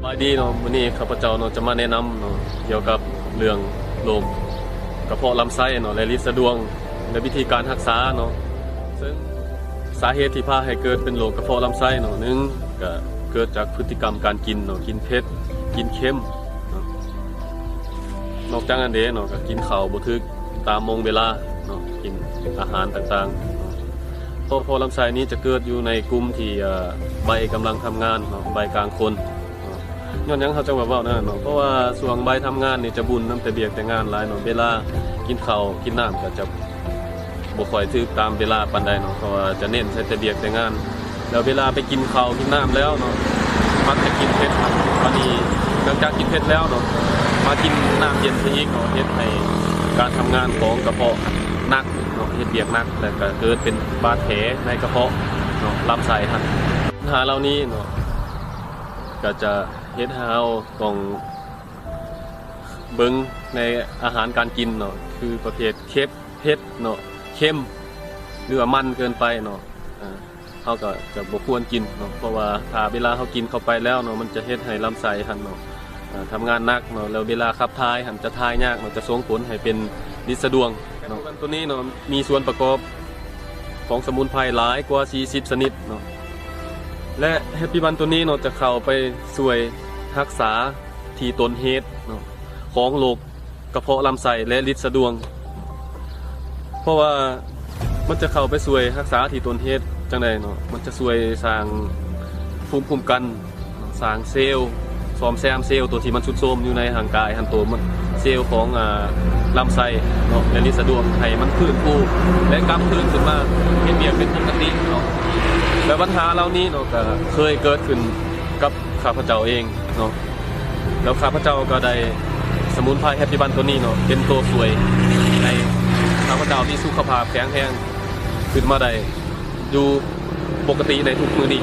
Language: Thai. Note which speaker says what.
Speaker 1: ายดีเนาะวันนี้ข้าพเจ้าเนาะจะมาแนะนำเนาะเกี่ยวกับเรื่องโรคกระเพาะลำไส้เนาะและลิ้นสะดวงและวิธีการรักษาเนาะซึ่งสาเหตุที่พาให้เกิดเป็นโรคกระเพาะลำไส้เนาะหนึ่งก็เกิดจากพฤติกรรมการกินเนาะกินเผ็ดกินเค็มเนาะนอกจากนั้นเด้เนาะก็กินข้าวบ่ถึกตามโมงเวลาเนาะกินอาหารต่างๆเพราะลำไส้นี้จะเกิดอยู่ในกลุ่มที่ใบกำลังทำงานเนาะใบกลางคนย้อนยังเขาจะว่านั่นเนาะเพราะว่าส่วงใบทำงานนี่จะบุญน้ำแต่เบียกแต่งานหลายเนาะเวลากินข้าวกินน้ำก็จะบ่ค่อยถือตามเวลาปานใดเนาะเพราะว่าจะเน้นใช้แต่เบียกแต่งานแล้วเวลาไปกินข้าวกินน้ำแล้วเนาะมักจะกินเผ็ดตอนนี้หลังจากกินเผ็ดแล้วเนาะมากินน้ำเย็นซะอีกเนาะเฮ็ดให้การทำงานของกระเพาะหนักเนาะเฮ็ดเบียกหนักแต่ก็เกิดเป็นบาดแผลในกระเพาะเนาะลำไส้ครับปัญหาเหล่านี้เนาะก็จะเฮ็ดให้เราต้องเบิ่งในอาหารการกินเนาะคือประเภทเผ็ดเนาะเค็มหรือว่ามันเกินไปเนาะเราก็จะบ่ควรกินเนาะเพราะว่าถ้าเวลาเรากินเข้าไปแล้วเนาะมันจะเฮ็ดให้ลำไส้หั่นเนาะทำงานหนักเนาะแล้วเวลาขับถ่ายหั่นจะถ่ายยากเนาะจะส่งผลให้เป็นลิ้นสะดวงเนาะตัวนี้เนาะมีส่วนประกอบของสมุนไพรหลายกว่า40ชนิดเนาะและแฮปปี้บันตัวนี้เนาะจะเข้าไปช่วยรักษาที่ต้นเหตุเนาะของโรคกระเพาะลำไส้และลิ้นสะดวงเพราะว่ามันจะเข้าไปช่วยรักษาที่ต้นเหตุจังไดเนาะมันจะช่วยสร้างภูมิคุ้มกันสร้างเซลล์ซ่อมแซมเซลล์ตัวที่มันทรุดโทรมอยู่ในร่างกายหันตัวมันเซลล์ของลำไส้เนาะและลิ้นสะดวงให้มันฟื้นฟูและกลับคืนขึ้นมาให้เบียกเป็นปกติเนาะและปัญหาเหล่านี้เนาะก็เคยเกิดขึ้นกับข้าพเจ้าเองเนาะแล้วข้าพเจ้าก็ได้สมุนไพรแฮปปี้บันตัวนี้เนาะเป็นตัวช่วยในข้าพเจ้าที่สุขภาพแข็งแรงขึ้นมาได้อยู่ปกติในทุกมื้อนี้